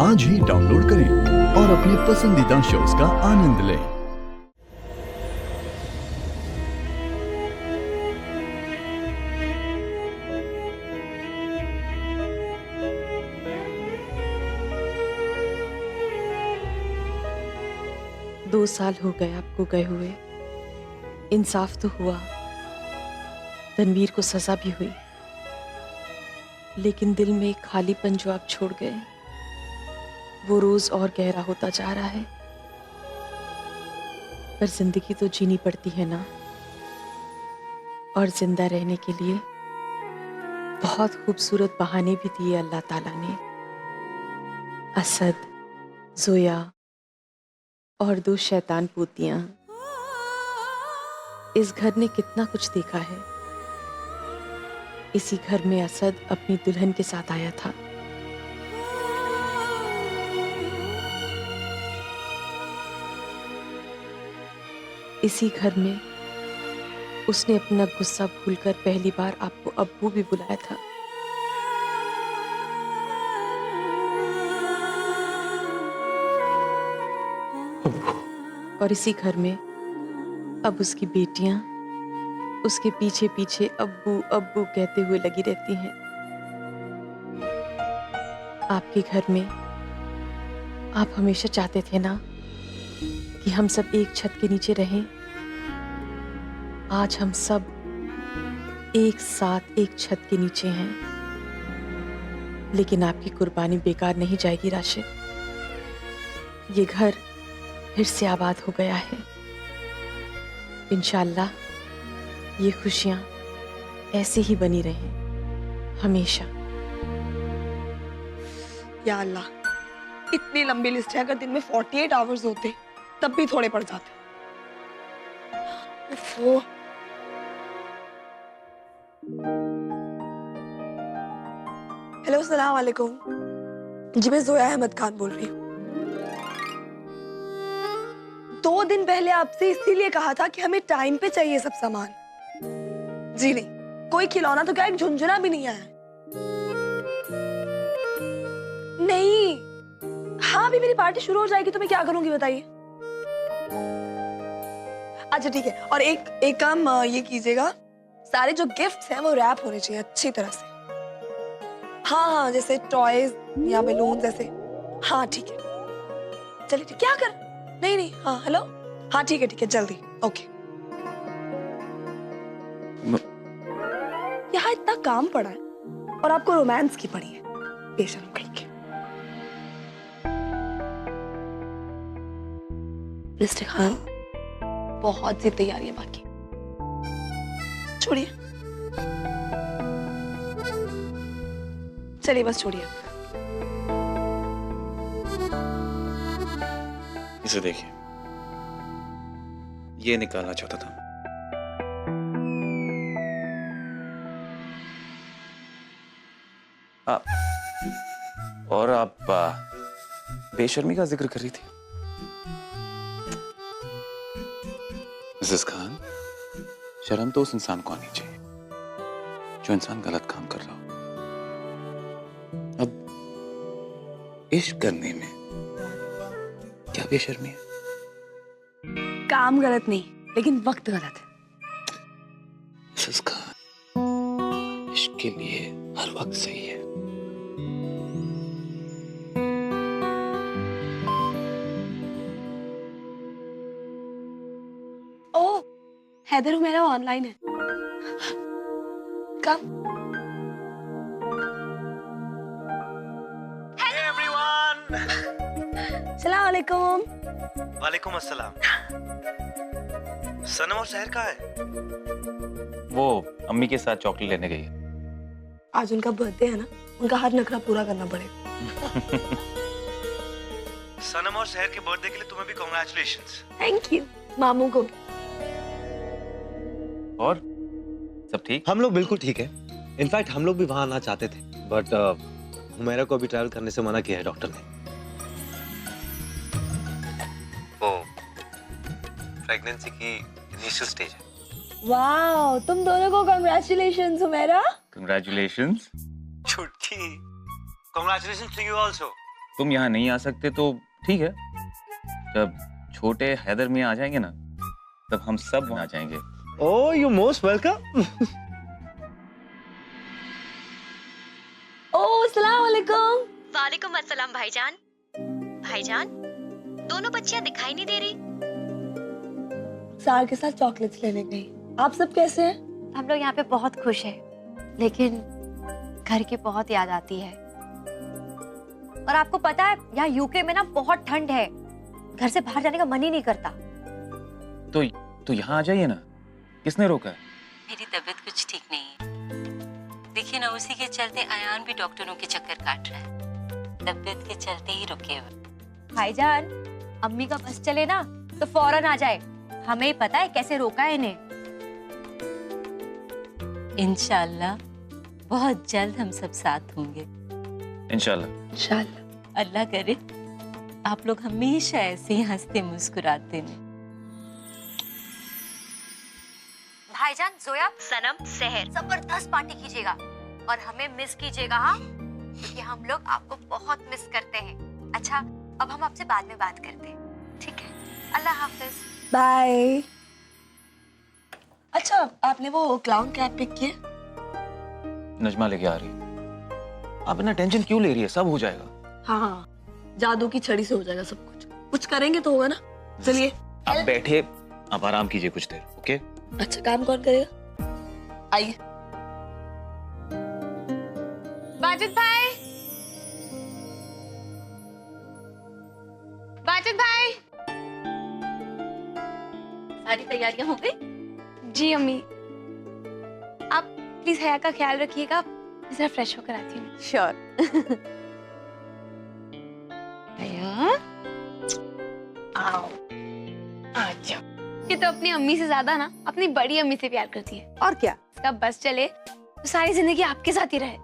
आज ही डाउनलोड करें और अपने पसंदीदा शोज का आनंद लें। दो साल हो गए आपको गए हुए। इंसाफ तो हुआ, तनवीर को सजा भी हुई, लेकिन दिल में एक खालीपन जो आप छोड़ गए वो रोज और गहरा होता जा रहा है। पर जिंदगी तो जीनी पड़ती है ना, और जिंदा रहने के लिए बहुत खूबसूरत बहाने भी दिए अल्लाह ताला ने। असद, जोया और दो शैतान पोतियां। इस घर ने कितना कुछ देखा है। इसी घर में असद अपनी दुल्हन के साथ आया था। इसी घर में उसने अपना गुस्सा भूलकर पहली बार आपको अब्बू भी बुलाया था। और इसी घर में अब उसकी बेटियां उसके पीछे पीछे अब्बू अब्बू कहते हुए लगी रहती हैं। आपके घर में आप हमेशा चाहते थे ना कि हम सब एक छत के नीचे रहें। आज हम सब एक साथ एक छत के नीचे हैं, लेकिन आपकी कुर्बानी बेकार नहीं जाएगी राशिद। ये घर फिर से आबाद हो गया है। इंशाअल्लाह ये खुशियां ऐसे ही बनी रहें हमेशा। या अल्लाह, इतनी लंबी लिस्ट है, अगर दिन में 48 आवर्स होते तब भी थोड़े पड़ जाते। उफ़ो। हेलो, अस्सलाम वालेकुम। जी, मैं जोया अहमद खान बोल रही हूँ। 2 दिन पहले आपसे इसीलिए कहा था कि हमें टाइम पे चाहिए सब सामान। जी नहीं, कोई खिलौना तो क्या, एक झुंझुना भी नहीं आया। नहीं, हाँ, अभी मेरी पार्टी शुरू हो जाएगी तो मैं क्या करूंगी बताइए। अच्छा ठीक है, और एक काम ये कीजिएगा, सारे जो गिफ्ट्स हैं वो रैप होने चाहिए अच्छी तरह से। हाँ, जैसे टॉयज या बैलून जैसे। हाँ ठीक है, चलिए ठीक। क्या कर, नहीं, हाँ हेलो, हाँ ठीक है जल्दी, ओके। यहाँ इतना काम पड़ा है और आपको रोमांस की पड़ी है, बेशर्म कहीं के। मिस्टर खान, बहुत सी तैयारी है बाकी, छोड़िए, चलिए बस छोड़िए। इसे देखिए, ये निकालना चाहता था। और आप बेशर्मी का जिक्र कर रही थी। मिसेस खान, शर्म तो उस इंसान को आनी चाहिए जो इंसान गलत काम कर रहा हो। अब इश्क करने में क्या बेशर्मी है? काम गलत नहीं, लेकिन वक्त गलत है। मिसेस खान, इश्क के लिए हर वक्त सही है। ओह, हैदर हुमैरा ऑनलाइन है। कम। Hey everyone! सलाम अलैकुम। वालेकुम अस्सलाम। सनम और सहर कहाँ है? वो अम्मी के साथ चॉकलेट लेने गई है। आज उनका बर्थडे है ना, उनका हर नखरा पूरा करना पड़ेगा। सनम और सहर के बर्थडे के लिए तुम्हें भी कॉन्ग्रेचुलेशंस। Thank you. मामू को भी। और सब ठीक? हम लोग बिल्कुल ठीक है। इनफैक्ट हम लोग भी वहां आना चाहते थे, बट हुमैरा को अभी ट्रैवल करने से मना किया है डॉक्टर ने। वो प्रेगनेंसी की इनिशियल स्टेज है। वाह, तुम दोनों को कांग्रेचुलेशंस हुमैरा। Congratulations. छुटकी, कांग्रेचुलेशंस टू यू आल्सो। तुम यहाँ नहीं आ सकते तो ठीक है, जब छोटे हैदर में आ जाएंगे ना तब हम सब वहाँ आ जाएंगे। Oh, you're most welcome. ओ अस्सलाम वालेकुम। वालेकुम अस्सलाम भाईजान। भाईजान, दोनों बच्चियां दिखाई नहीं दे रही। सार के साथ चॉकलेट्स लेने गई। आप सब कैसे हैं? हम लोग यहाँ पे बहुत खुश हैं, लेकिन घर की बहुत याद आती है। और आपको पता है यहाँ यूके में ना बहुत ठंड है, घर से बाहर जाने का मन ही नहीं करता। तो यहाँ आ जाइए ना, किसने रोका है? मेरी तबीयत कुछ ठीक नहीं है। देखिए ना, उसी के चलते अयान भी डॉक्टरों के चक्कर काट रहा है। तबीयत के चलते ही रुके हुए। भाईजान, अम्मी का बस चले ना तो फौरन आ जाए। हमें ही पता है कैसे रोका है इन्हें। इंशाल्लाह बहुत जल्द हम सब साथ होंगे। इंशाल्लाह। इंशाल्लाह। अल्लाह करे आप लोग हमेशा ऐसे ही हंसते मुस्कुराते रहें। भाईजान, जोया, सनम, सहर, जबरदस्त पार्टी कीजिएगा और हमें मिस कीजिएगा, हाँ? क्योंकि हम लोग आपको बहुत मिस करते हैं। अच्छा, अब हम आपसे बाद में बात करते हैं, ठीक है? अल्लाह हाफिज। बाय। अच्छा, आपने वो क्लाउन कैट पिक किया? नजमा लेके आ रही है। आप इतना टेंशन क्यों ले रही है? सब हो जाएगा। हाँ, जादू की छड़ी से हो जाएगा सब कुछ। कुछ करेंगे तो होगा ना। चलिए। आप बैठे, आप आराम कीजिए कुछ देर, ओके? अच्छा, काम कौन करेगा? आइए। बाजिद भाई, बाजिद भाई, सारी तैयारियां हो गई? जी अम्मी, आप प्लीज हया का ख्याल रखिएगा। मैं जरा फ्रेश होकर आती हूँ। श्योर। आओ, अच्छा। ये तो अपनी अम्मी से ज्यादा ना अपनी बड़ी अम्मी से प्यार करती है। और क्या? इसका बस चले तो सारी जिंदगी आपके साथ ही रहे।